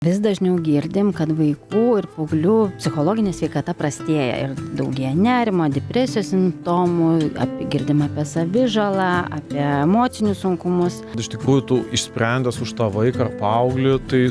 Vis dažniau girdim, kad vaikų ir paauglių psichologinė sveikata prastėja ir daugėja nerimo, depresijos simptomų, girdim apie savižalą, apie emocinius sunkumus. Iš tikrųjų, tu išsprendęs už tą vaiką ar paauglį, tai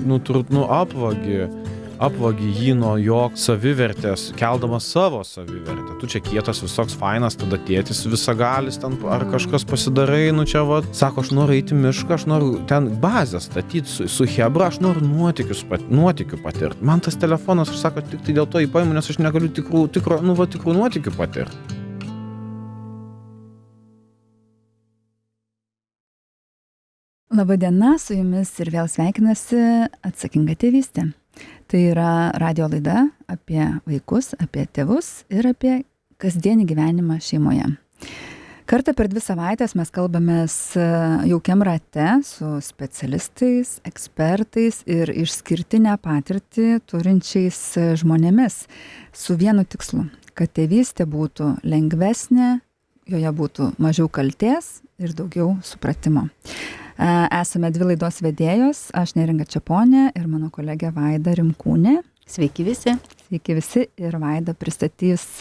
apvagi jį nuo jo savivertės, keldamas savo savivertę. Tu čia kietas visoks fainas, tada tėtis visagalis ten, ar kažkas pasidarai, čia sako, aš noriu eiti į mišką, aš noriu ten bazę statyti su chebra, aš noriu nuotykių patirti. Man tas telefonas, aš sako, tik tai dėl to įpaimu, nes aš negaliu tikrų nuotykių patirti. Labadiena, su jumis ir vėl sveikinasi Atsakinga tėvystė. Tai yra radio laida apie vaikus, apie tėvus ir apie kasdienį gyvenimą šeimoje. Kartą per 2 savaitės mes kalbamės jaukiam rate su specialistais, ekspertais ir išskirtinę patirtį turinčiais žmonėmis su vienu tikslu, kad tėvystė būtų lengvesnė, joje būtų mažiau kaltės ir daugiau supratimo. Esame 2 laidos vedėjos, aš Neringa Čeponė ir mano kolegė Vaida Rimkūnė. Sveiki visi. Sveiki visi ir Vaida pristatys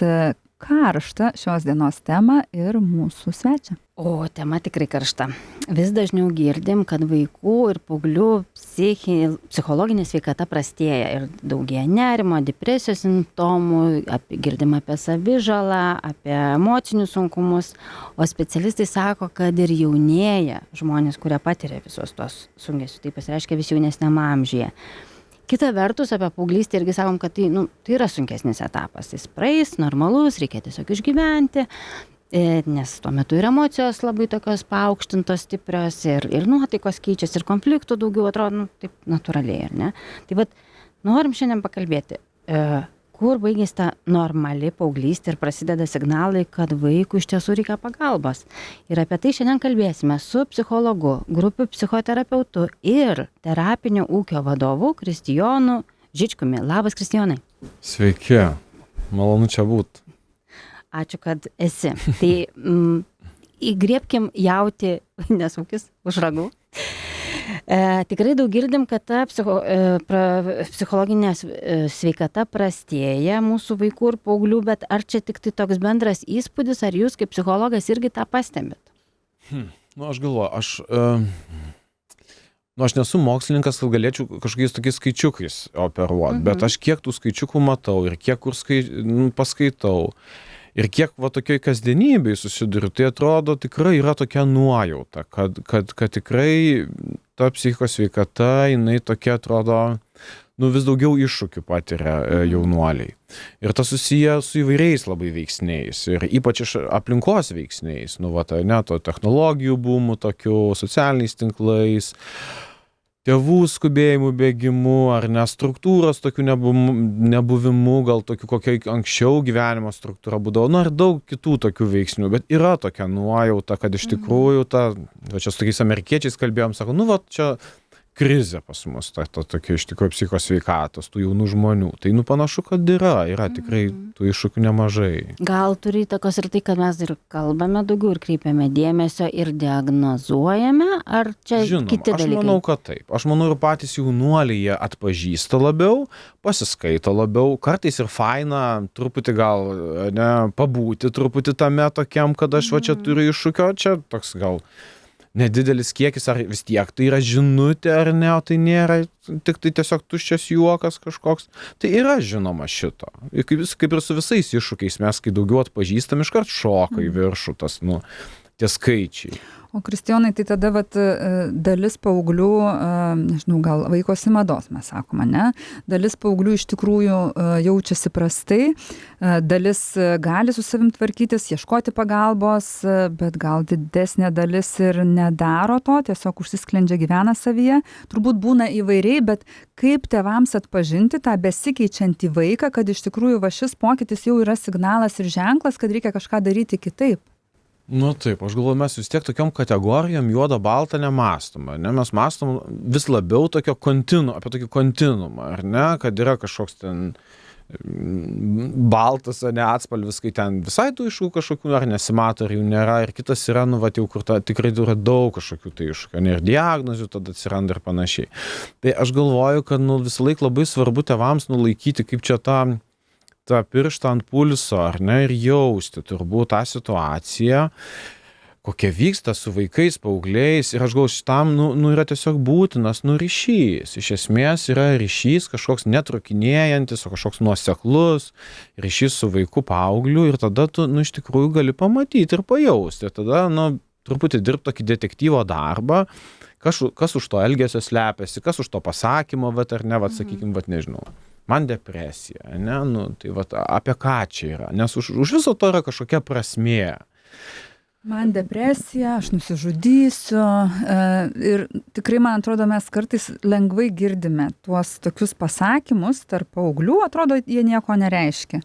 karštą šios dienos temą ir mūsų svečią. O, tema tikrai karšta. Vis dažniau girdim, kad vaikų ir paauglių psichologinė sveikata prastėja ir daugėja nerimo, depresijos simptomų, girdim apie savižalą, apie emocinius sunkumus, o specialistai sako, kad ir jaunėja žmonės, kurie patiria visos tos sunkesius, tai pasireiškia vis jaunesniame amžiuje. Kita vertus, apie paauglystę irgi sakom, kad tai yra sunkesnis etapas, jis praeis, normalus, reikia tiesiog išgyventi, nes tuo metu ir emocijos labai tokios paaukštintos, stiprios, ir nuotaikos keičiasi, ir konfliktų daugiau atrodo, taip natūraliai, ar ne? Tai norim šiandien pakalbėti, kur baigėsi ta normali paauglystė ir prasideda signalai, kad vaikui iš tiesų reikia pagalbos. Ir apie tai šiandien kalbėsime su psichologu, grupių psichoterapeutu ir terapinio ūkio vadovu Kristijonu Žičkumi. Labas, Kristijonai. Sveiki, malonu čia būt. Ačiū, kad esi. Tai įgriebkim jauti nesūkis už ragų. Tikrai daug girdim, kad ta psichologinė sveikata prastėja mūsų vaikų ir paauglių, bet ar čia tik tai toks bendras įspūdis, ar jūs kaip psichologas irgi tą pastebit? Aš galvoju, aš nesu mokslininkas, kad galėčiau kažkokiais tokiais skaičiukais operuoti, bet aš kiek tų skaičiukų matau ir kiek kur paskaitau. Ir kiek tokioj kasdienybėj susiduriu, tai atrodo tikrai yra tokia nuojauta, kad tikrai ta psichikos sveikata, jinai tokia atrodo, vis daugiau iššūkių patiria jaunuoliai. Ir tas susiję su įvairiais labai veiksniais ir ypač iš aplinkos veiksniais, to technologijų bumų, tokių socialiniais tinklais, tėvų skubėjimų, bėgimų, ar ne struktūros tokių nebuvimu, gal tokių kokia anksčiau gyvenimo struktūra būdavo, ir daug kitų tokių veiksnių, bet yra tokia nuojauta, kad iš tikrųjų čia su tokiais amerikiečiais kalbėjom, sako, čia krizė pas mus, tokia iš tikrųjų psichikos sveikatos, tų jaunų žmonių. Tai panašu, kad yra tikrai tų iššūkių nemažai. Gal turi įtakos ir tai, kad mes ir kalbame daugiau ir kreipiame dėmesio ir diagnozuojame, ar čia kiti dalykai? Aš manau, kad taip. Aš manau, ir patys jaunuoliai jie atpažįsta labiau, pasiskaito labiau, kartais ir faina truputį gal pabūti truputį tame tokiam, kad aš čia turiu iššūkio, čia toks gal nedidelis kiekis, ar vis tiek tai yra žinutė, ar ne, o tai nėra tik tai tiesiog tuščias juokas kažkoks. Tai yra žinoma šito. Kaip ir su visais iššūkiais, mes kai daugiau atpažįstam, iškart šoka į viršų tie skaičiai. O Kristijonai, tai tada dalis paauglių, nežinau, gal vaikosi mados, mes sakome, ne? Dalis paauglių iš tikrųjų jaučiasi prastai, dalis gali su savim tvarkytis, ieškoti pagalbos, bet gal didesnė dalis ir nedaro to, tiesiog užsisklendžia, gyvena savyje. Turbūt būna įvairiai, bet kaip tėvams atpažinti tą besikeičiantį vaiką, kad iš tikrųjų šis pokytis jau yra signalas ir ženklas, kad reikia kažką daryti kitaip? Taip, aš galvoju, mes vis tiek tokiom kategorijom juoda balta nemąstom, ne? Mes mąstom vis labiau apie tokį kontinumą, ar ne, kad yra kažkoks ten baltas, ne atspalvis, kai ten visai tų iššūkių kažkokių ar nesimato, ar jų nėra, ir kitas yra, nu, va, jau kur tikrai yra daug kažkokių tai iššūkių, ir diagnozių tada atsiranda ir panašiai. Tai aš galvoju, kad, nu, visą laiką labai svarbu tėvams nulaikyti, kaip čia tą pirštą ant pulso, ar ne, ir jausti turbūt tą situaciją, kokia vyksta su vaikais, paaugliais, ir aš galvoju, šitam, nu, yra tiesiog būtinas, nu, ryšys. Iš esmės yra ryšys kažkoks netrukinėjantis, o kažkoks nuoseklus, ryšys su vaiku paaugliu, ir tada tu, nu, iš tikrųjų gali pamatyti ir pajausti. Ir tada, nu, truputį dirbti tokį detektyvo darbą, kas už to elgesio slepiasi, kas už to pasakymo, vat, ar ne, vat, sakykim, vat, nežinau. Man depresija, ne, nu, tai vat, apie ką čia yra, nes už viso to yra kažkokia prasmė. Man depresija, aš nusižudysiu ir tikrai, man atrodo, mes kartais lengvai girdime tuos tokius pasakymus tarp paauglių, atrodo, jie nieko nereiškia.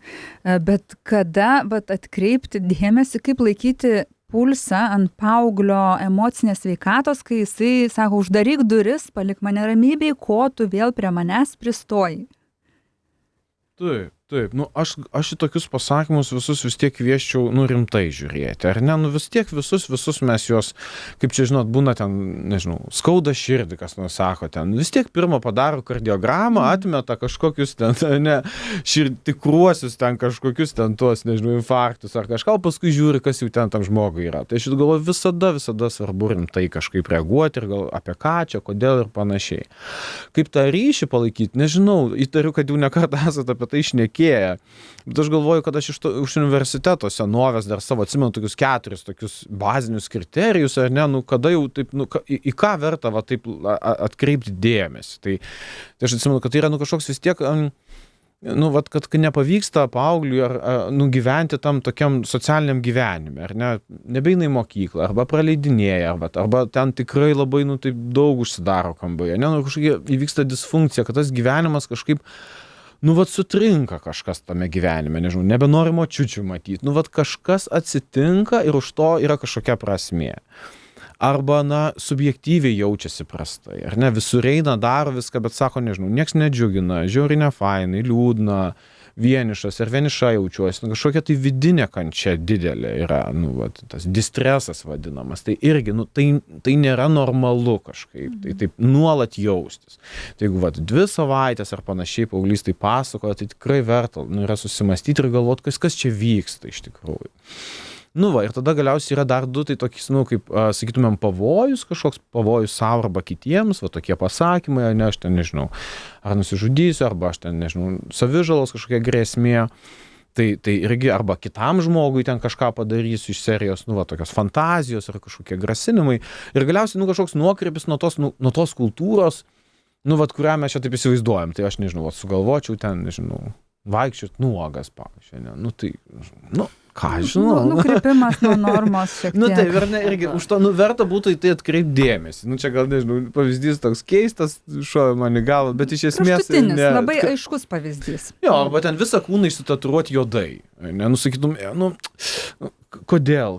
Bet kada atkreipti dėmesį, kaip laikyti pulsą ant paauglio emocinės sveikatos, kai jisai sako, uždaryk duris, palik mane ramybėj, ko tu vėl prie manęs pristoji. Taip, nu, aš į tokius pasakymus visus vis tiek kvieščiau, nu, rimtai žiūrėti, ar ne, nu, vis tiek visus mes juos, kaip čia žinot, būna ten, nežinau, skauda širdį, kas nusako ten, vis tiek pirmą padaro kardiogramą, atmeta kažkokius ten, ne, tikruosius ten kažkokius ten tuos, nežinau, infarktus ar kažką, paskui žiūri, kas jau ten tam žmogui yra. Tai aš galvoju, visada svarbu rimtai kažkaip reaguoti ir gal apie ką čia, kodėl ir panašiai. Kaip tą ryšį palaikyti, nežinau, įtariu, kad jau nekartą esate apie tai šnekėję. Bet aš galvoju, kad aš iš universiteto senovės dar savo atsimenu tokius 4 tokius bazinius kriterijus, ar ne, nu, kada jau taip, nu, į ką verta va taip atkreipti dėmesį. Tai aš atsimenu, kad tai yra, nu, kažkoks vis tiek, nu, vat, kad nepavyksta paaugliui nu, gyventi tam tokiam socialiniam gyvenime, ar ne, nebeina į mokyklą, arba praleidinėja, arba ten tikrai labai, nu, taip daug užsidaro kambaryje, ne, nu, kažkokia įvyksta disfunkcija, kad tas gyvenimas kažkaip, nu, vat, sutrinka kažkas tame gyvenime, nežinau, nebenori močiučių matyti, nu, vat, kažkas atsitinka ir už to yra kažkokia prasmė. Arba, na, subjektyviai jaučiasi prastai, ar ne, visur eina, daro viską, bet sako, nežinau, nieks nedžiugina, žiauriai nefainai, liūdna, vienišas ir vieniša jaučiuosi, nu, kažkokia tai vidinė kančia didelė yra, nu, vat, tas distresas vadinamas, tai irgi, nu, tai nėra normalu kažkaip, tai taip nuolat jaustis. Tai jeigu, vat, 2 savaitės ar panašiai paauglys tai pasakoja, tai tikrai verta, nu, yra susimastyti ir galvoti, kas čia vyksta iš tikrųjų. Nu, va, ir tada galiausiai yra dar 2, tai tokis, nu, kaip, sakytumėm, pavojus, kažkoks pavojus savo arba kitiems, va, tokie pasakymai, ne, aš ten, nežinau, ar nusižudysiu, arba aš ten, nežinau, savižalos kažkokia grėsmė, tai irgi, arba kitam žmogui ten kažką padarysiu iš serijos, nu, va, tokios fantazijos ar kažkokie grasinimai, ir galiausiai, nu, kažkoks nuokrypis nuo tos kultūros, nu, va, kurią mes čia taip įsivaizduojam, tai aš, nežinau, va, sugalvočiau ten, nežinau, vaikščiot nuogas, pavyzdžiui, ne, nu, tai, nu, ką žinau. Nukrypimas nuo normos šiek tiek. Nu tai ir ne, irgi už to verta būtų į tai atkreipti dėmesį. Nu čia gal, nežinau, pavyzdys toks keistas, šovė man į galvą, bet iš esmės... Kraštutinis, labai aiškus pavyzdys. Jo, arba ten visą kūną išsitatuiruoti juodai. Nenusakytum, nu, kodėl,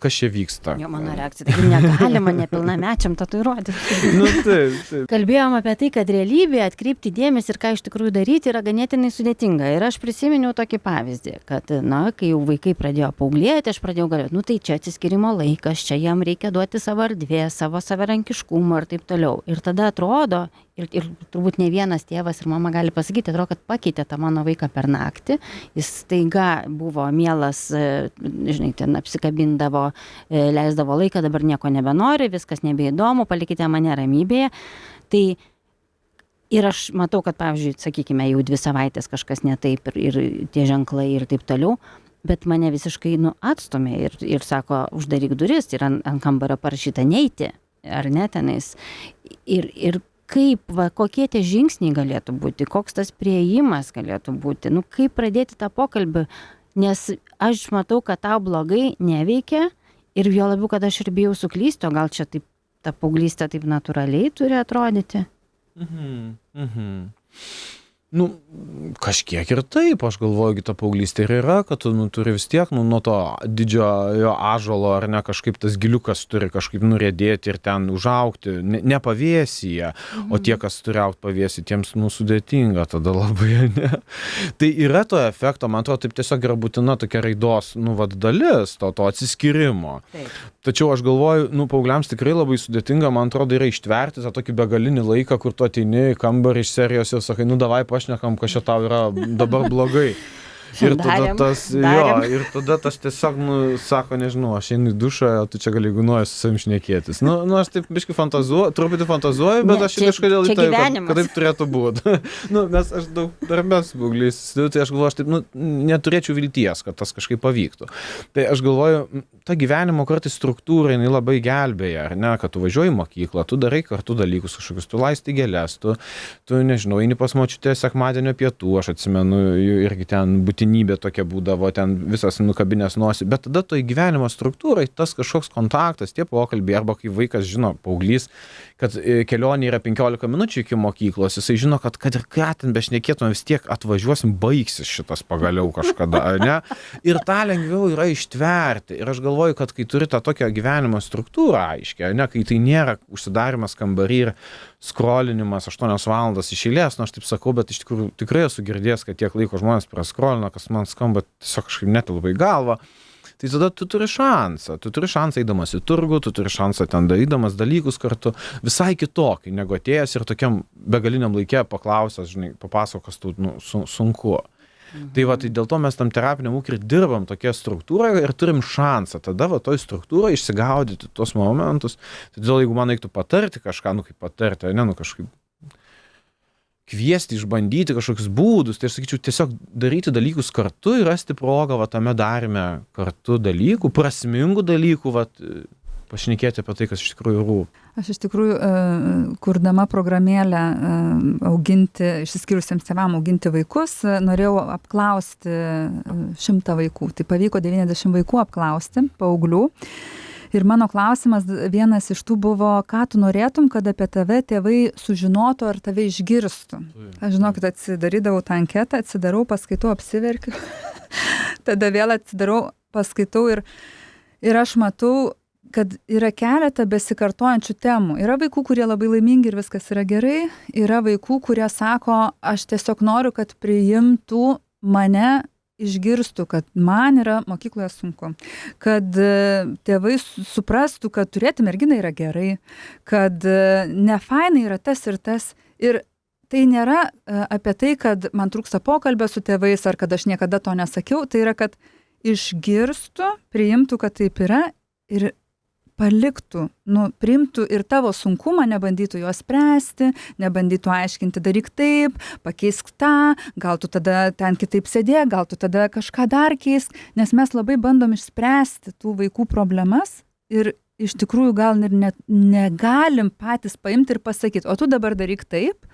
kas čia vyksta? Jo, mano reakcija, taigi negalima nepilnamečiam tatuiruoti. Nu taip. Kalbėjom apie tai, kad realybėje atkreipti dėmesį ir ką iš tikrųjų daryti yra ganėtinai sudėtinga. Ir aš prisiminiau tokį pavyzdį, kad, na, kai jau vaikai pradėjo paauglėti, aš pradėjau galvoti, nu tai čia atsiskirimo laikas, čia jam reikia duoti savo erdvės, savo savarankiškumą ir taip toliau. Ir tada atrodo, ir turbūt ne vienas tėvas ir mama gali pasakyti, atrodo, kad pakeitė tą mano vaiką per naktį. Jis staiga buvo mielas, žinai, ten apsikabindavo, leisdavo laiką, dabar nieko nebenori, viskas nebeįdomu, palikite mane ramybėje. Tai ir aš matau, kad, pavyzdžiui, sakykime, jau 2 savaitės kažkas ne taip ir tie ženklai ir taip toliau, bet mane visiškai, nu, atstumė ir sako, uždaryk duris, ir ant kambario parašyta neiti, ar ne tenais. Ir kaip, va, kokie tie žingsniai galėtų būti, koks tas priėjimas galėtų būti, nu, kaip pradėti tą pokalbį, nes aš matau, kad tau blogai neveikia ir jo labiau, kad aš ir bijau suklysti, o gal čia taip, ta paauglystė taip natūraliai turi atrodyti. Nu, kažkiek ir taip, aš galvoju, ta paauglystė ir yra, kad tu turi vis tiek, nuo to didžiojo ąžuolo, ar ne, kažkaip tas giliukas turi kažkaip nurėdėti ir ten užaugti, ne pavėsyje, o tie, kas turi augti pavėsį, tiems sudėtinga tada labai, ne. Tai yra to efekto, man atrodo, taip tiesiog yra būtina tokia raidos, dalis to atsiskyrimo. Taip. Tačiau aš galvoju, paaugliams tikrai labai sudėtinga, man atrodo, yra ištverti tą tokį begalinį laiką, kur tu ateini į kambarį iš serijos ir sakai, davai pašnekam, kas čia tau yra dabar blogai. Ir tada tas tiesiog, sako, nežinau, aš einu į dušą, tu čia gali gunuoju su savim šnekėtis. Aš taip biškai truputį fantazuoju, bet aš kažkodėl į tai, kad taip turėtų būti. Nes aš daug darbės su paaugliais, tai aš galvoju, aš taip, neturėčiau vilties, kad tas kažkaip pavyktų. Tai aš galvoju, ta gyvenimo kartais struktūra, jinai labai gelbėja, ar ne, kad tu važiuoji į mokyklą, tu darai kartu dalykus kažkokius, tu laisti gėles, tu nežinau, eini pas močiutę sekmadienio pietų, aš atsimenu, irgi ten būtinybė tokia būdavo, ten visas nukabinės nosį, bet tada toj gyvenimo struktūrai tas kažkoks kontaktas, tie pokalbiai, arba kai vaikas žino, paauglys, kad kelionė yra 15 minučių iki mokyklos, jisai žino, kad ir ką ten bešnekėtume, vis tiek atvažiuosim, baigsis šitas pagaliau kažkada, ne? Ir tą lengviau yra ištverti. Ir aš galvoju, kad kai turi tą tokią gyvenimo struktūrą aiškiai, ne, kai tai nėra užsidarimas kambarį ir skrolinimas 8 valandas iš eilės, aš taip sakau, bet iš tikrųjų tikrai esu girdėjęs, kad tiek laiko žmonės praskrolina, kas man skamba tiesiog kažkaip netelpa į galvą. Tai tada tu turi šansą eidamas į turgų, tu turi šansą ten darydamas dalykus kartu, visai kitokį, negu atėjęs ir tokiam begaliniam laikė paklausęs, žinai, papasakokas tu sunku. Tai va, tai dėl to mes tam terapiniam ūkį ir dirbam tokia struktūra ir turim šansą tada va toj struktūroje išsigaudyti tuos momentus. Todėl jeigu man reiktų patarti kažką, kaip patarti, kažkaip kviesti, išbandyti kažkokius būdus, tai aš sakyčiau, tiesiog daryti dalykus kartu ir rasti progą va tame darime kartu dalykų, prasmingų dalykų, va, pašnekėti apie tai, kas iš tikrųjų rūpi. Aš iš tikrųjų, kurdama programėlę auginti, išsiskyrusiems tėvam auginti vaikus, norėjau apklausti 100 vaikų. Tai pavyko 90 vaikų apklausti, paauglių. Ir mano klausimas vienas iš tų buvo, ką tu norėtum, kad apie tave tėvai sužinotų ar tave išgirstų. Aš žinokit, atsidarydavau tą anketą, atsidarau, paskaitau, apsiverkiu. Tada vėl atsidarau, paskaitau ir aš matau, kad yra keletą besikartojančių temų. Yra vaikų, kurie labai laimingi ir viskas yra gerai. Yra vaikų, kurie sako, aš tiesiog noriu, kad priimtų mane, išgirstų, kad man yra mokykloje sunku, kad tėvai suprastų, kad turėti merginą yra gerai, kad nefainai yra tas ir tas. Ir tai nėra apie tai, kad man trūksta pokalbio su tėvais ar kad aš niekada to nesakiau, tai yra, kad išgirstų, priimtų, kad taip yra ir paliktų, priimtų ir tavo sunkumą, nebandytų juos spręsti, nebandytų aiškinti, daryk taip, pakeisk tą, gal tu tada ten kitaip sėdėk, gal tu tada kažką dar keisk, nes mes labai bandom išspręsti tų vaikų problemas ir iš tikrųjų gal ir net negalim patys paimti ir pasakyti, o tu dabar daryk taip,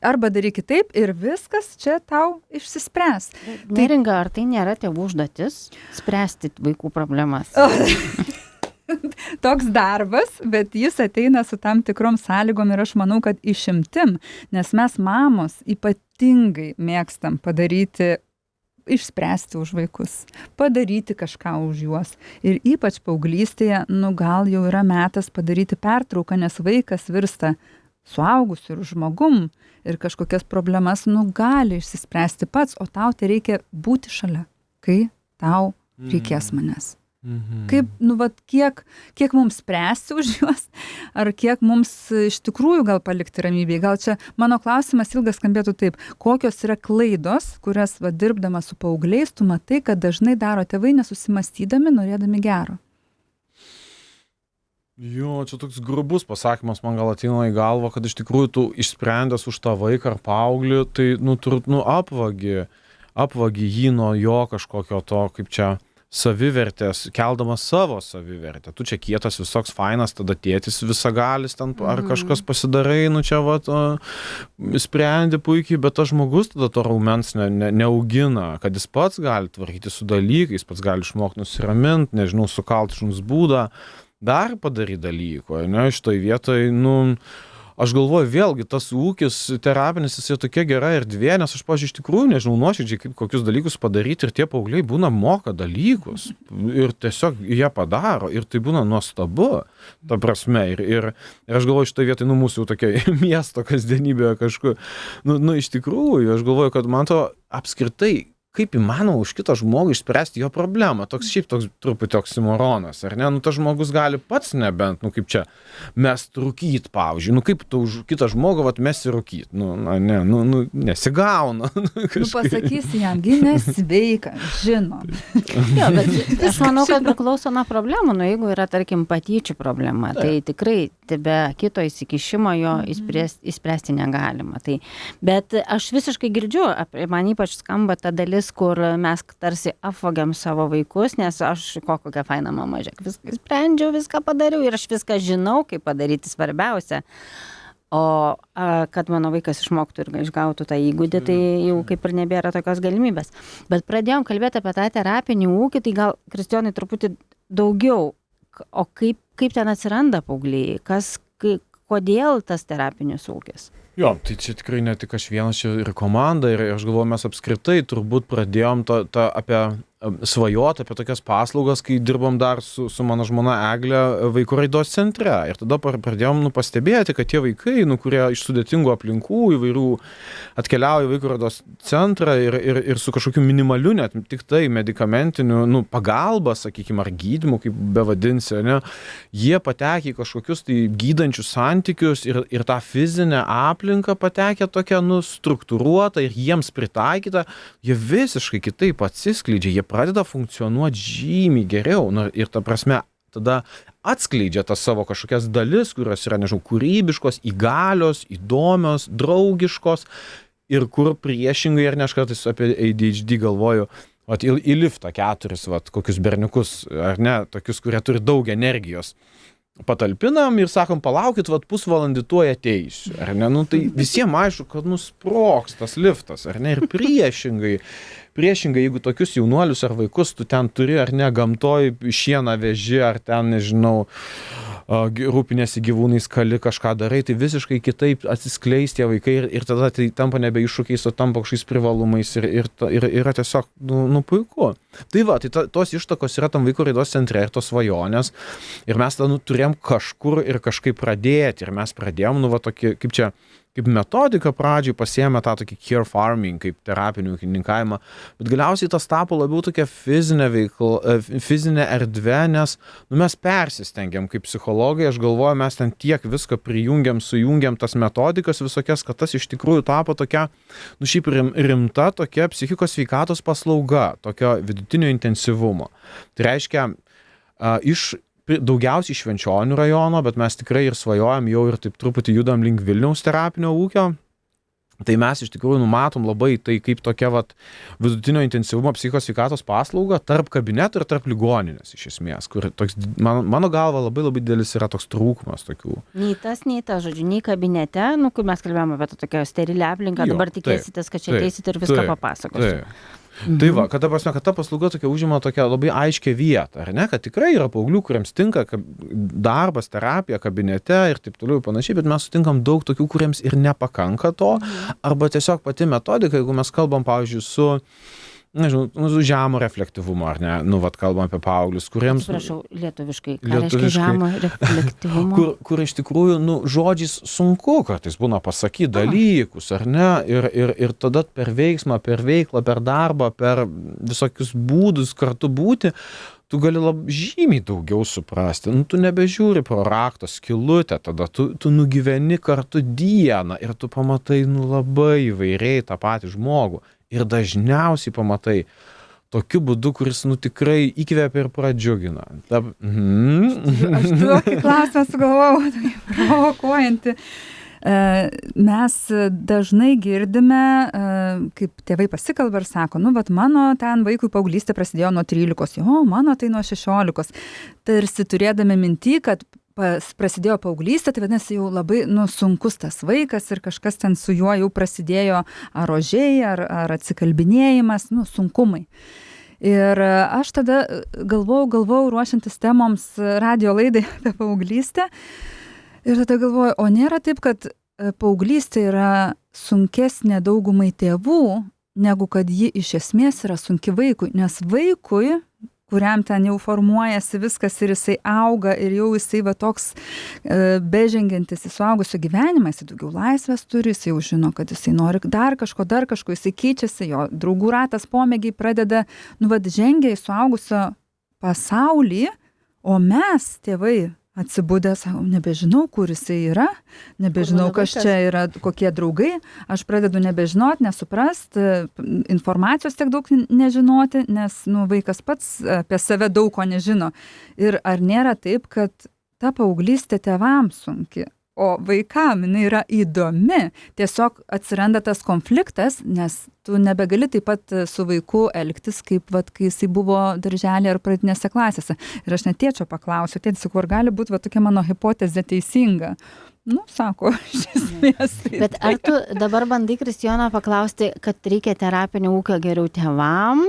arba daryk kitaip ir viskas čia tau išsispręs. Neringa, ar tai nėra tėvų užduotis spręsti vaikų problemas? Toks darbas, bet jis ateina su tam tikrom sąlygom ir aš manau, kad išimtim, nes mes mamos ypatingai mėgstam padaryti, išspręsti už vaikus, padaryti kažką už juos. Ir ypač paauglystėje, gal jau yra metas padaryti pertrauką, nes vaikas virsta suaugusiu ir žmogum ir kažkokias problemas, gali išsispręsti pats, o tau tai reikia būti šalia, kai tau reikės manęs. Kaip, kiek mums spręsti už juos, ar kiek mums iš tikrųjų gal palikti ramybėje. Gal čia mano klausimas ilgas skambėtų taip, kokios yra klaidos, kurias dirbdama su paaugliais, tu matai, kad dažnai daro tėvai nesusimastydami, norėdami gero. Jo, čia toks grubus pasakymas man gal ateina į galvą, kad iš tikrųjų tu išsprendęs už tą vaiką ar paauglį, tai apvagi jį nuo jo kažkokio to, kaip čia, savivertės, keldamas savo savivertę. Tu čia kietas visoks fainas, tada tėtis visagalis ten, ar kažkas pasidarai, čia sprendi puikiai, bet tas žmogus tada to raumens neaugina, kad jis pats gali tvarkyti su dalykais, pats gali išmokti nusiraminti, nežinau, sukalti šuns būdą, dar padaryti dalyko, ne, šitoj vietoj, aš galvoju, vėlgi, tas ūkis terapinis, jis tokia gera erdvė, nes aš, pavyzdžiui, iš tikrųjų nežinau nuoširdžiai, kaip kokius dalykus padaryti ir tie paaugliai būna moka dalykus ir tiesiog jie padaro ir tai būna nuostabu, ta prasme. Ir aš galvoju, šitą vietą, mūsų jau tokia miesto kasdienybė kažkur, iš tikrųjų, aš galvoju, kad man to apskritai, kaip įmanoma už kitą žmogų išspręsti jo problemą. Toks truputį oksimoronas, ar ne? Tas žmogus gali pats nebent, kaip čia, mest rūkyt, pavyzdžiui. Kaip tu už kitą žmogų, mesti rūkyt? Nesigauna. Pasakysi jam, nesveika, žinom. Jo, bet aš manau, kad priklauso nuo problemų. Jeigu yra, tarkim, patyčių problema, tai tikrai be kito įsikišimo jo įspręsti negalima. Bet aš visiškai girdžiu, man ypač skamba ta dalis, kur mes tarsi apvogiam savo vaikus, nes aš kokia faina mama, žiūrėk, viską sprendžiau, viską padariau ir aš viską žinau, kaip padaryti svarbiausia. O kad mano vaikas išmoktų ir išgautų tą įgūdį, tai jau kaip ir nebėra tokios galimybės. Bet pradėjom kalbėti apie tą terapinį ūkį, tai gal, Kristijonai, truputį daugiau. O kaip ten atsiranda paaugliai? Kodėl tas terapinis ūkis? Jo, tai čia tikrai ne tik aš vienas, čia ir komanda, ir aš galvoju, mes apskritai turbūt pradėjom svajoti apie tokias paslaugas, kai dirbom dar su mano žmona Egle vaikų raidos centre. Ir tada pradėjom pastebėti, kad tie vaikai, kurie iš sudėtingų aplinkų įvairių atkeliauja į vaikų raidos centrą ir su kažkokiu minimaliu, net tik tai medikamentiniu pagalba, sakykime, ar gydymu, kaip bevadinsi, ne, jie patekė į kažkokius tai gydančius santykius ir tą fizinę aplinką patekę tokią struktūruotą ir jiems pritaikytą, jie visiškai kitaip atsiskleidžia, jie pradeda funkcionuoti žymiai geriau. Ir ta prasme, tada atskleidžia tas savo kažkokias dalis, kurios yra, nežinau, kūrybiškos, įgalios, įdomios, draugiškos ir kur priešingai, ar ne, aš kartais apie ADHD galvoju, į liftą 4, kokius berniukus, ar ne, tokius, kurie turi daug energijos. Patalpinam ir sakom, palaukit, pusvalandį tuoj ateisiu, ar ne, tai visiems aišku, kad sprogs tas liftas, ar ne, ir priešingai, jeigu tokius jaunuolius ar vaikus tu ten turi, ar ne, gamtoj šieną veži, ar ten, nežinau, rūpinėsi gyvūnais, kali kažką darai, tai visiškai kitaip atsiskleis tie vaikai ir tada tai tampa nebe iššūkiais, o tampa kažkokiais privalumais ir yra tiesiog, puiku. Tai tos ištakos yra tam vaikų raidos centre ir tos svajonės ir mes tada turėjom kažkur ir kažkaip pradėti ir mes pradėjom, tokį, kaip metodiką pradžiai pasiėmė tą tokį care farming, kaip terapinį ūkininkavimą, bet galiausiai tas tapo labiau tokia fizinė erdvė, nes mes persistengiam kaip psichologai, aš galvoju, mes ten tiek viską sujungiam tas metodikas visokias, kad tas iš tikrųjų tapo tokia, šiaip rimta tokia psichikos sveikatos paslauga, tokio vidutinio intensyvumo. Tai reiškia, daugiausiai Švenčionių rajono, bet mes tikrai ir svajojam jau ir taip truputį judam link Vilniaus terapinio ūkio. Tai mes iš tikrųjų numatom labai tai kaip tokia vidutinio intensyvumo psichikos sveikatos paslauga tarp kabinetų ir tarp ligoninės iš esmės, kur toks, mano galva labai didelis yra toks trūkumas tokių. Nei tas, žodžiu, nei kabinete, kur mes kalbėjome apie tokią sterilę aplinką, dabar tikėsitės, kad čia ateisit ir viską papasakosiu. Tai kad ta paslauga tokia užima tokią labai aiškę vietą, ar ne, kad tikrai yra paauglių, kuriems tinka darbas, terapija, kabinete ir taip toliau ir panašiai, bet mes sutinkam daug tokių, kuriems ir nepakanka to, arba tiesiog pati metodika, jeigu mes kalbam, pavyzdžiui, su žemo reflektyvumo, ar ne, kalbam apie paauglius, kuriems... Atsiprašau, lietuviškai, ką reiškia žemo reflektyvumo? Kur iš tikrųjų, žodžiais sunku kartais būna pasakyti dalykus, ar ne, ir tada per veiksmą, per veiklą, per darbą, per visokius būdus kartu būti, tu gali žymiai daugiau suprasti. Tu nebežiūri pro rakto skylutę, tada tu nugyveni kartu dieną ir tu pamatai labai įvairiai tą patį žmogų. Ir dažniausiai pamatai tokiu būdu, kuris tikrai įkvepia ir pradžiugina. Aš tokį klausimą sugalvojau, provokuojantį. Mes dažnai girdime, kaip tėvai pasikalba ir sako, mano ten vaikui paauglystė prasidėjo nuo 13, mano tai nuo 16. Tarsi turėdami mintį, kad prasidėjo paauglystė, tai vadinasi jau labai sunkus tas vaikas ir kažkas ten su juo jau prasidėjo ar ožiai, ar atsikalbinėjimas, sunkumai. Ir aš tada galvojau ruošiantis temoms radijo laidai apie paauglystę, Ir tada galvoju, o nėra taip, kad paauglystė yra sunkesnė daugumai tėvų, negu kad ji iš esmės yra sunki vaikui, nes vaikui, kuriam ten jau formuojasi viskas ir jisai auga ir jau jisai va toks bežengiantis į suaugusio gyvenimą, jisai daugiau laisvės turi, jisai jau žino, kad jisai nori dar kažko, jisai keičiasi, jo draugų ratas pomėgiai pradeda, žengia į suaugusio pasaulį, o mes, tėvai, atsibudę, sako, nebežinau, kur jisai yra, nebežinau, kas čia yra, kokie draugai, aš pradedu nebežinoti, nesuprast, informacijos tiek daug nežinoti, nes vaikas pats apie save daug ko nežino. Ir ar nėra taip, kad ta paauglystė tėvams sunki, o vaikam jinai yra įdomi, tiesiog atsiranda tas konfliktas, nes tu nebegali taip pat su vaiku elgtis, kaip kai jisai buvo darželėje ar pradinėse klasėse. Ir aš net tėčio paklausiu, sakau, ar gali būti tokia mano hipotezė teisinga? Sako, iš esmės. Bet ar tu dabar bandai Kristijoną paklausti, kad reikia terapinio ūkio geriau tėvam?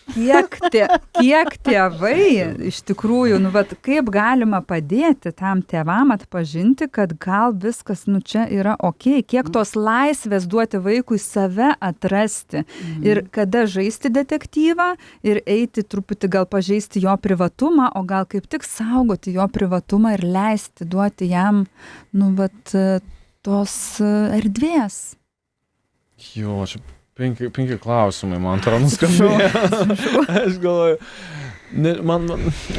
Kiek tėvai iš tikrųjų, kaip galima padėti tam tėvam atpažinti, kad gal viskas, čia yra okei, kiek tos laisvės duoti vaikui save atrasti ir kada žaisti detektyvą ir eiti truputį gal pažeisti jo privatumą, o gal kaip tik saugoti jo privatumą ir leisti duoti jam, tos erdvės. Jo, čia penki klausimai, man atrodo, nuskambėjo. Aš galvoju,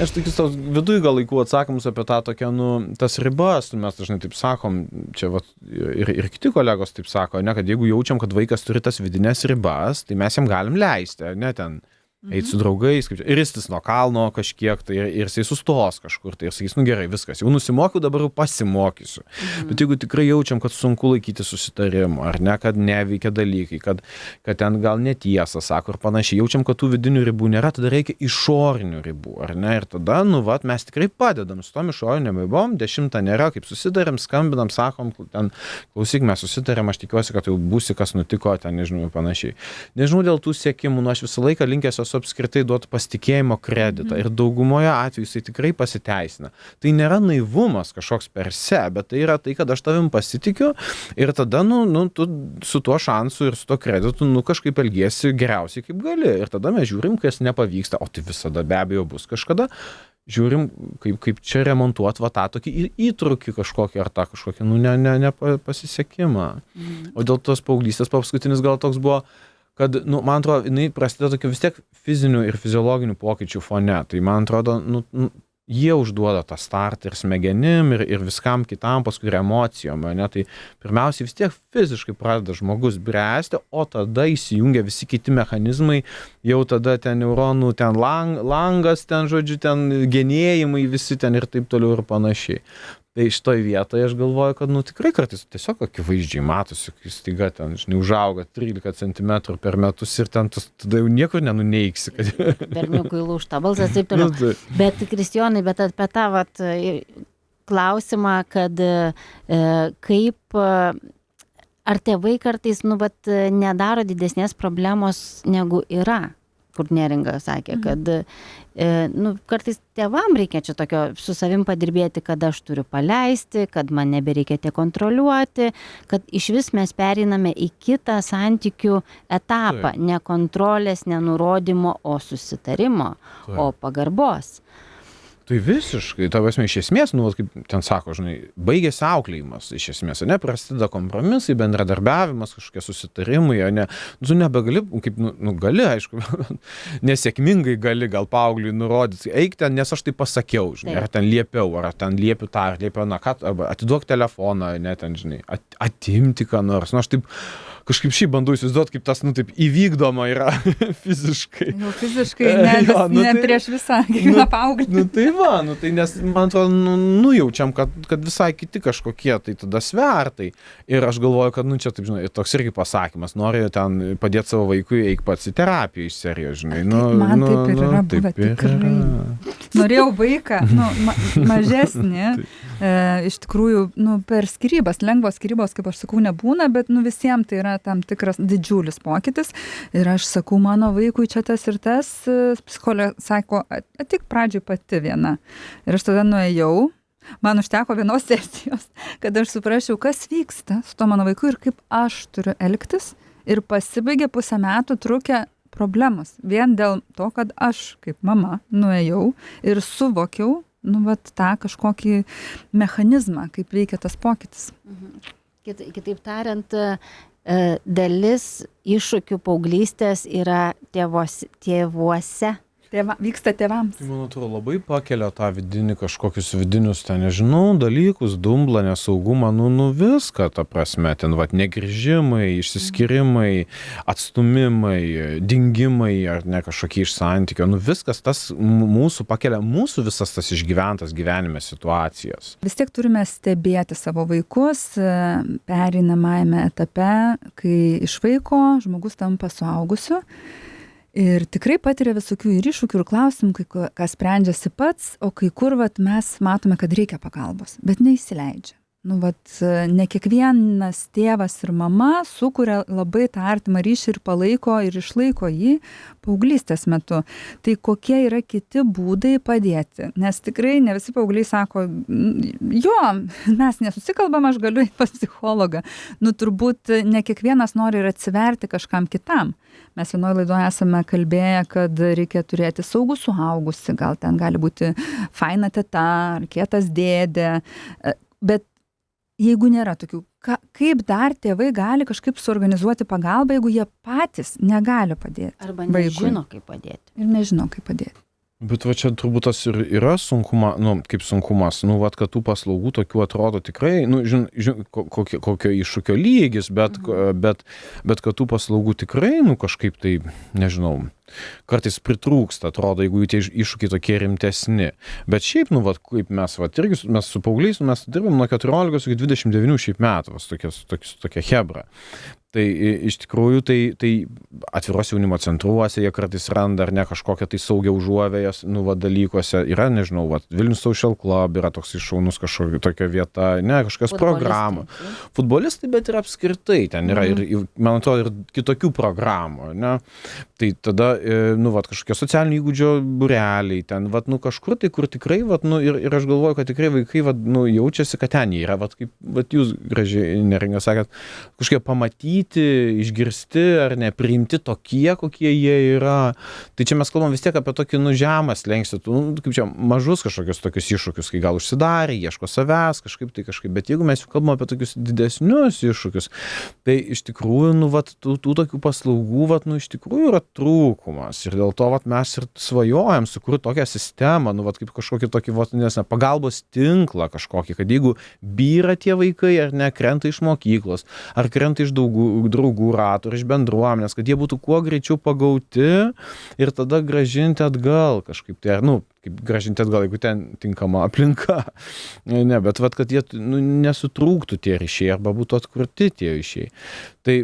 aš tokius tos viduj gal laikų atsakymus apie tą tokią, tas ribas, mes dažnai taip sakom, čia ir kiti kolegos taip sako, kad jeigu jaučiam, kad vaikas turi tas vidinės ribas, tai mes jam galim leisti, ten eiti su draugais, ir ristis nuo kalno kažkiek, tai ir jisai sustos kažkur, tai ir sakys, gerai, viskas, jau nusimokiau, dabar jau pasimokysiu. Bet jeigu tikrai jaučiam, kad sunku laikyti susitarimo, ar ne, kad neveikia dalykai, kad ten gal netiesa, sako, ir panašiai, jaučiam, kad tų vidinių ribų nėra, tada reikia išorinių ribų, ar ne, ir tada, mes tikrai padedam su tom išorinėm ribom, 10 nėra, kaip susitarėm, skambinam, sakom, ten, klausyk, mes susitarėm, aš tikiuosi, kad jau būsi, kas nutiko, ten, nežinau, panašiai. Nežinau, dėl tų siekimų, aš visą laiką linkęs apskritai duoti pasitikėjimo kreditą ir daugumoje atveju jisai tikrai pasiteisina. Tai nėra naivumas kažkoks per se, bet tai yra tai, kad aš tavim pasitikiu ir tada, tu su tuo šansu ir su tuo kreditu, kažkaip elgiesi geriausiai kaip gali. Ir tada mes žiūrim, kas nepavyksta, o tai visada be abejo bus kažkada. Žiūrim, kaip čia remontuoti tą tokį įtrūkį kažkokį ar tą kažkokį, nepasisekimą. O dėl tos paauglystės paskutinis gal toks buvo, kad, man atrodo, jinai prasideda tokių vis tiek fizinių ir fiziologinių pokyčių fone. Tai, man atrodo, jie užduoda tą startą ir smegenim, ir viskam kitam, paskui ir emocijom. Tai pirmiausiai vis tiek fiziškai pradeda žmogus bręsti, o tada įsijungia visi kiti mechanizmai, jau tada ten neuronų, ten langas, ten, žodžiu, ten genėjimai visi ten ir taip toliau ir panašiai. Tai šitoj vietoje aš galvoju, kad tikrai kartais tiesiog akivaizdžiai matosi, kai staiga ten, užauga 13 cm per metus ir ten tada jau niekur nenuneiksi. Berniukui lūžta balsas, taip toliau. Bet, Kristijonai, apie tą klausimą, kad kaip, ar tėvai kartais, nedaro didesnės problemos negu yra, kur Neringa sakė, kad kartais tėvam reikia čia tokio su savim padirbėti, kad aš turiu paleisti, kad man nebereikia tiek kontroliuoti, kad iš vis mes pereiname į kitą santykių etapą, ne kontrolės, ne nurodymo, o susitarimo, o pagarbos. Tai visiškai, prasme, iš esmės, kaip ten sako, baigėsi auklėjimas, iš esmės, prasideda kompromisai, bendradarbiavimas, kažkokie susitarimai, tu nebegali, kaip, gali, aišku, nesėkmingai gali gal paaugliui nurodyti, eik ten, nes aš tai pasakiau, ar ten liepiau, ar ten liepiu tą, ar liepiu, arba atiduok telefoną, ten, atimti ką nors, aš taip kažkaip šį bandau įsivaizduoti, kaip tas, taip įvykdoma yra fiziškai. Jau fiziškai, ne prieš visą gyvą paauglį. Tai nes, man atrodo, nujaučiam, kad visai kiti kažkokie, tai tada svertai. Ir aš galvoju, kad, čia, taip, toks irgi pasakymas, nori ten padėti savo vaikui, eik pats į terapiją iš serijos, Man taip ir yra buvę, tikrai. Norėjau vaiką, mažesnį, iš tikrųjų, per skyrybas, lengvos skyrybos, kaip aš sakau, nebūna, bet, visiems tai yra tam tikras didžiulis pokytis. Ir aš sakau, mano vaikui čia tas ir tas, psichologė sako, atik pradžioj pati viena. Ir aš tada nuėjau, man užteko vienos sesijos, kad aš suprasčiau, kas vyksta su to mano vaiku ir kaip aš turiu elgtis. Ir pasibaigė 1,5 metų trukę problemos. Vien dėl to, kad aš kaip mama nuėjau ir suvokiau, tą kažkokį mechanizmą, kaip veikia tas pokytis. Kitaip tariant, dalis iššūkių paauglystės yra tėvuose. Vyksta tėvams. Tai, man atrodo, labai pakelia tą vidinį kažkokius vidinius, nežinau, dalykus, dumblą, nesaugumą, viską, ta prasme, ten, negrįžimai, išsiskyrimai, atstumimai, dingimai, ar ne kažkokie iš santykio, viskas tas mūsų pakelia, mūsų visas tas išgyventas gyvenime situacijas. Vis tiek turime stebėti savo vaikus pereinamajame etape, kai iš vaiko žmogus tampa suaugusiu. Ir tikrai patiria visokių ir iššūkių ir klausimų, kai kas sprendžiasi pats, o kai kur mes matome, kad reikia pagalbos, bet neįsileidžia. Ne kiekvienas tėvas ir mama sukuria labai tą artimą ryšį ir palaiko ir išlaiko jį paauglystės metu. Tai kokie yra kiti būdai padėti? Nes tikrai ne visi paaugliai sako, jo, mes nesusikalbam, aš galiu eiti pas psichologą. Turbūt ne kiekvienas nori ir atsiverti kažkam kitam. Mes vienoje laidoje esame kalbėję, kad reikia turėti saugų suaugusį, gal ten gali būti faina teta ar kietas dėdė, bet jeigu nėra tokių, kaip dar tėvai gali kažkaip suorganizuoti pagalbą, jeigu jie patys negali padėti? Arba nežino, kaip padėti. Ir nežino, kaip padėti. Bet čia turbūt tas ir yra sunkuma, kaip sunkumas, kad tų paslaugų tokių atrodo tikrai, kokio iššūkio lygis, bet kad tų paslaugų tikrai, kažkaip tai, nežinau, kartais pritrūksta, atrodo, jeigu tie iššūkiai tokie rimtesni. Bet šiaip, kaip mes, irgi mes su paaugliais, mes dirbam nuo 14 iki 29 šiaip metų, tokia hebra. Tai iš tikrųjų, tai atviros jaunimo centruose jie kartais randa ar ne kažkokią tai saugią užuovėjas, dalykuose. Yra, nežinau, Vilnius Social Club yra toks šaunus kažkokia tokia vieta, kažkokios programos. Futbolistai, bet ir apskritai ten yra, ir, man atrodo, ir kitokių programų, ne? Tai tada, kažkokie socialinių įgūdžio būreliai, ten, kažkur tai, kur tikrai, ir aš galvoju, kad tikrai vaikai, jaučiasi, kad ten jie yra, kaip jūs gražiai Neringa sakėt, kažkokie pamatyti, išgirsti ar nepriimti tokie, kokie jie yra. Tai čia mes kalbam vis tiek apie tokį žemą slenkstį, kaip čia mažus kažkokius tokius iššūkius, kai gal užsidarė, ieško savęs, kažkaip. Bet jeigu mes jau kalbam apie tokius didesnius iššūkius, tai iš tikrųjų, tų tokių paslaugų, iš tikrųjų yra trūkumas. Ir dėl to, mes ir svajojam sukurti tokią sistemą, kaip kažkokį tokį, pagalbos tinklą kažkokį, kad jeigu byra tie vaikai, ar ne, krenta iš mokyklos, ar krenta iš draugų ratų, iš bendruomenės, kad jie būtų kuo greičiau pagauti ir tada grąžinti atgal kažkaip. Tai, kaip grąžinti atgal, jeigu ten tinkama aplinka. Ne, bet kad jie nesutrūktų tie ryšiai arba būtų atkurti tie ryšiai. Tai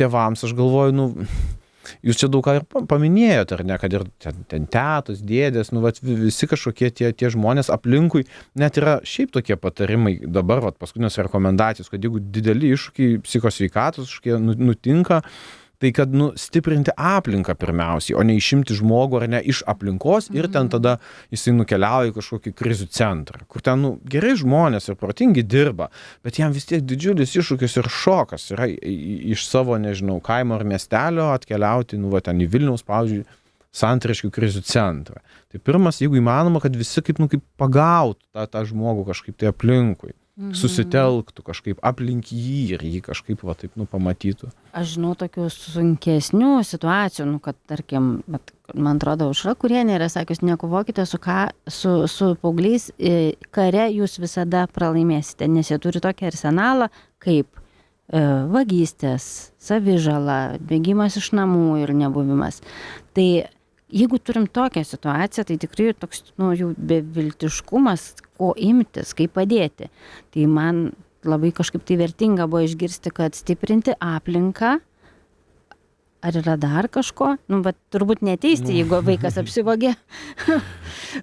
tėvams, aš galvoju, jūs čia daug ką ir paminėjot, ar ne, kad ir ten tetos, dėdės, visi kažkokie tie žmonės aplinkui, net yra šiaip tokie patarimai dabar, paskutinės rekomendacijos, kad jeigu dideli iššūkiai psichosveikatos kažkokie nutinka, tai kad stiprinti aplinką pirmiausiai, o ne išimti žmogų ar ne iš aplinkos ir ten tada jisai nukeliauja į kažkokį krizių centrą, kur ten gerai žmonės ir protingi dirba, bet jam vis tiek didžiulis iššūkis ir šokas yra iš savo, nežinau, kaimo ar miestelio atkeliauti, ten į Vilniaus, pavyzdžiui, Santariškių krizių centrą. Tai pirmas, jeigu įmanoma, kad visi kaip pagautų tą žmogų kažkaip tai aplinkui. Susitelktų kažkaip aplink jį ir jį kažkaip taip pamatytų. Aš žinau tokių sunkesnių situacijų, kad tarkim, man atrodo, Aušra Kurienė yra sakius, nekovokite su paaugliais, kare jūs visada pralaimėsite, nes jie turi tokį arsenalą kaip vagystės, savižala, bėgimas iš namų ir nebuvimas. Tai jeigu turim tokią situaciją, tai tikrai toks jau beviltiškumas, ko imtis, kaip padėti. Tai man labai kažkaip tai vertinga buvo išgirsti, kad stiprinti aplinką ar yra dar kažko, nu, bet turbūt neteisti, jeigu vaikas apsivogė.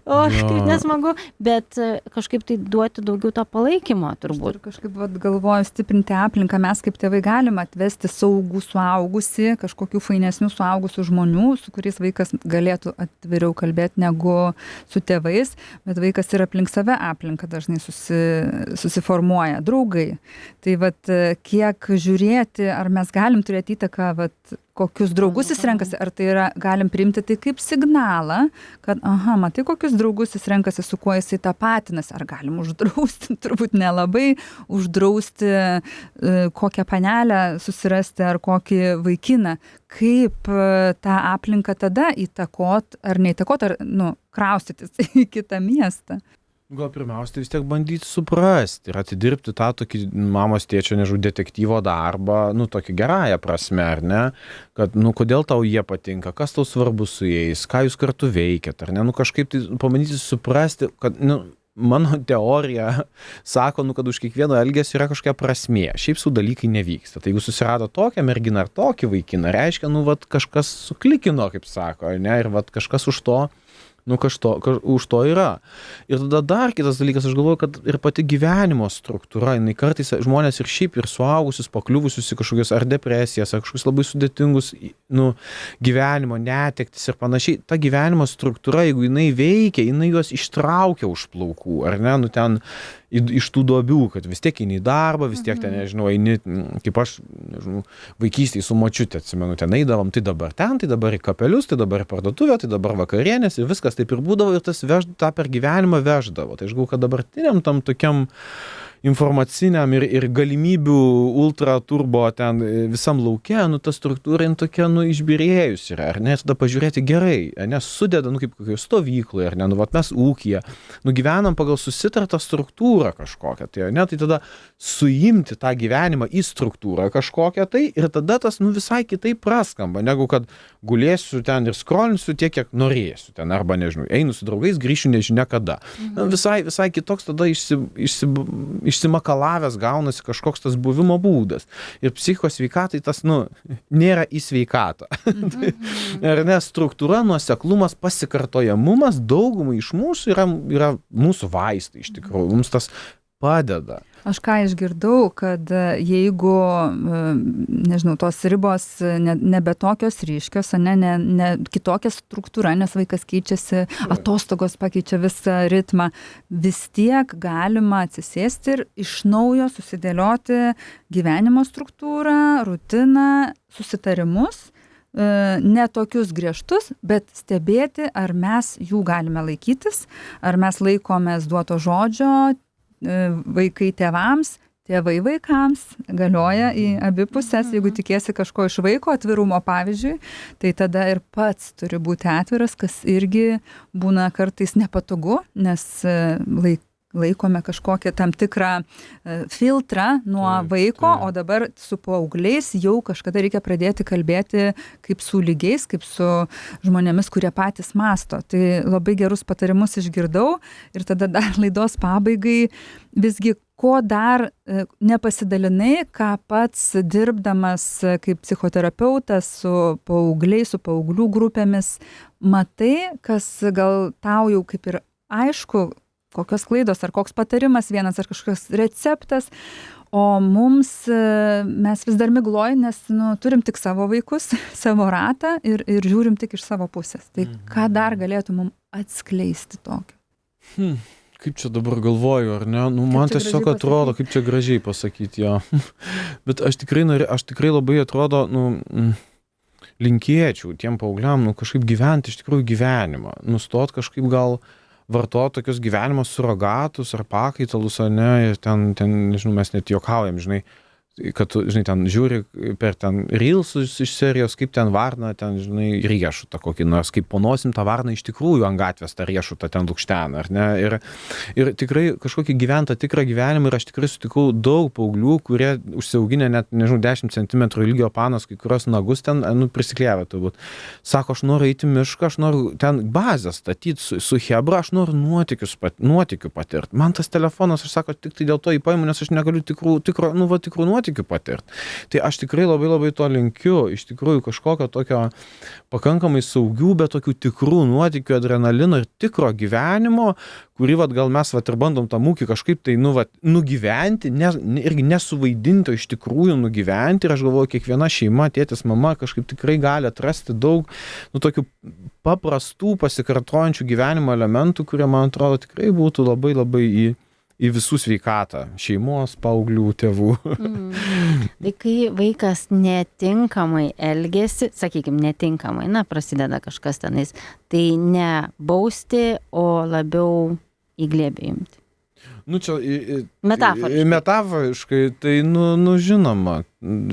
O, kaip nesmagu, bet kažkaip tai duoti daugiau to palaikymo, turbūt. Ir kažkaip galvoju stiprinti aplinką, mes kaip tėvai galim atvesti saugų suaugusi, kažkokių fainesnių suaugusių žmonių, su kuriais vaikas galėtų atviriau kalbėti negu su tėvais, bet vaikas ir aplink save aplinką dažnai susiformuoja, draugai. Tai kiek žiūrėti, ar mes galim turėti įtaką, kokius draugus jis renkasi, ar tai yra, galim priimti tai kaip signalą, kad, matai, kokius draugus jis renkasi, su kuo jisai tapatinasi, ar galim uždrausti, turbūt nelabai uždrausti kokią panelę susirasti ar kokį vaikiną, kaip tą aplinką tada įtakot, ar neįtakot, ar, kraustytis į kitą miestą. Gal pirmiausia, vis tiek bandyti suprasti ir atidirbti tą tokį mamos tėčio, detektyvo darbą, tokį gerąją prasme, ar ne, kad, kodėl tau jie patinka, kas tau svarbu su jais, ką jūs kartu veikiat, ar ne, kažkaip tai pabandyti suprasti, kad, mano teorija sako, kad už kiekvieno elgesio yra kažkokia prasmė, šiaip su dalykai nevyksta, tai jeigu susirado tokią merginą ar tokį vaikiną, reiškia, kažkas suklikino, kaip sako, ne, ir kažkas už to, už to yra. Ir tada dar kitas dalykas, aš galvoju, kad ir pati gyvenimo struktūra, jinai kartais žmonės ir šiaip ir suaugusius, pakliuvusius į kažkokius ar depresijas, ar kažkokius labai sudėtingus gyvenimo netektis ir panašiai, ta gyvenimo struktūra, jeigu jinai veikia, jinai juos ištraukia už plaukų, ar ne, ten iš tų duobių, kad vis tiek eini į darbą, vis tiek ten, nežinau, eini, kaip aš, nežinau, vaikystėje su močiute, atsimenu, ten eidavom, tai dabar ten, tai dabar į kapelius, tai dabar į parduotuvę, tai dabar vakarienės ir viskas taip ir būdavo ir tas tą per gyvenimą veždavo. Tai aš galvoju, kad dabartiniam tam tokiam informaciniam ir galimybių ultra turbo ten visam lauke, ta struktūra tokia, išbyrėjus yra, ar ne, tada pažiūrėti gerai, nes sudeda, kaip kokioje stovykloje, ar ne, mes ūkyje, gyvenam pagal susitartą struktūrą kažkokią, tai, ne, tai tada suimti tą gyvenimą į struktūrą kažkokią, tai ir tada tas, visai kitaip praskamba, negu kad gulėsiu ten ir skrolinsiu tiek, kiek norėsiu ten, arba, nežinau, einu su draugais, grįšiu nežinia kada. Visai kitoks tada išsimakalavęs gaunasi kažkoks tas buvimo būdas. Ir psichikos sveikatai tas, nėra į sveikatą. Ir nes struktūra, nuoseklumas, pasikartojamumas daugumai iš mūsų yra mūsų vaistai, iš tikrųjų. Mums tas padeda. Aš ką išgirdau, kad jeigu, nežinau, tos ribos nebe tokios ryškios, ne kitokia struktūra, nes vaikas keičiasi, atostogos pakeičia visą ritmą, vis tiek galima atsisėsti ir iš naujo susidėlioti gyvenimo struktūrą, rutiną, susitarimus, ne tokius griežtus, bet stebėti, ar mes jų galime laikytis, ar mes laikomės duoto žodžio, vaikai tėvams, tėvai vaikams, galioja į abi pusės, jeigu tikėsi kažko iš vaiko atvirumo pavyzdžiui, tai tada ir pats turi būti atviras, kas irgi būna kartais nepatogu, nes laikome kažkokią tam tikrą filtrą nuo vaiko, o dabar su paaugliais jau kažkada reikia pradėti kalbėti kaip su lygiais, kaip su žmonėmis, kurie patys masto. Tai labai gerus patarimus išgirdau ir tada dar laidos pabaigai visgi ko dar nepasidalinai, ką pats dirbdamas kaip psichoterapeutas su paaugliais, su paauglių grupėmis, matai, kas gal tau jau kaip ir aišku, kokios klaidos, ar koks patarimas vienas, ar kažkoks receptas, o mums mes vis dar migloj, nes turim tik savo vaikus, savo ratą ir žiūrim tik iš savo pusės. Tai ką dar galėtų mums atskleisti tokio? Kaip čia dabar galvoju, ar ne? Man tiesiog atrodo, kaip čia gražiai pasakyti, jo. Bet aš tikrai labai atrodo, linkėčiau tiem paaugliam, kažkaip gyventi iš tikrųjų gyvenimą. Nustot kažkaip gal vartoti tokius gyvenimo surogatus ar pakaitalus, ne, ir ten, nežinau, mes net juokaujam, žinai, kad tu, žinai, ten žiūri per ten reelsus iš serijos, kaip ten varna, ten, žinai, riešutą kokį, nors kaip ponosim tą varną iš tikrųjų ant gatvės tą riešutą ten lukšteną, ar ne, ir tikrai kažkokį gyventą tikrą gyvenimą, ir aš tikrai sutikau daug paauglių, kurie užsiauginę net, nežinau, 10 cm ilgio panos, kai kurios nagus ten, prisikliavę turbūt. Sako, aš noriu eiti mišką, aš noriu ten bazę statyti su chebra, aš noriu nuotykių patirti. Man tas telefonas, aš sako, tik tai dėl to įpaimu, nes aš negaliu tikrų nuotykių nuotykių patirti. Tai aš tikrai labai to linkiu, iš tikrųjų kažkokio tokio pakankamai saugių, bet tokių tikrų nuotykių, adrenalino ir tikro gyvenimo, kurį gal mes ir bandom tą mūkį kažkaip tai nugyventi, irgi nesuvaidinti, o iš tikrųjų nugyventi. Ir aš galvoju, kiekviena šeima, tėtis, mama kažkaip tikrai gali atrasti daug tokių paprastų, pasikartojančių gyvenimo elementų, kurie, man atrodo, tikrai būtų labai į visų sveikatą, šeimos, paauglių, tėvų. Tai kai vaikas netinkamai elgesi, sakykime, netinkamai, prasideda kažkas tenais, tai ne bausti, o labiau į glėbį imti. Čia metaforiškai, tai, žinoma,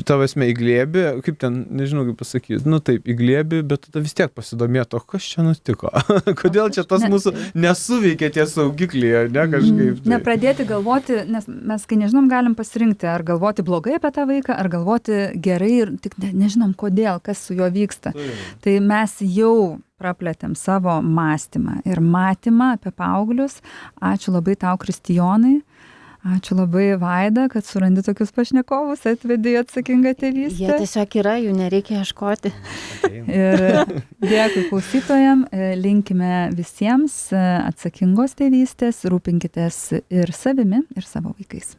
tavo esmė į glėbį, kaip ten, nežinau kaip pasakyti, taip, į glėbį, bet tada vis tiek pasidomėtų, kas čia nutiko, kodėl čia tas mūsų nesuveikė tie saugikliai, ne kažkaip. Tai. Nepradėti galvoti, nes mes, kai nežinom, galim pasirinkti, ar galvoti blogai apie tą vaiką, ar galvoti gerai ir tik nežinom kodėl, kas su juo vyksta. Tai mes jau praplėtėm savo mąstymą ir matymą apie paauglius. Ačiū labai tau, Kristijonai. Ačiū labai, Vaida, kad surandi tokius pašnekovus, atvedi Atsakingą tėvystę. Jie tiesiog yra, jų nereikia ieškoti. Ir dėkui klausytojam, linkime visiems atsakingos tėvystės, rūpinkitės ir savimi, ir savo vaikais.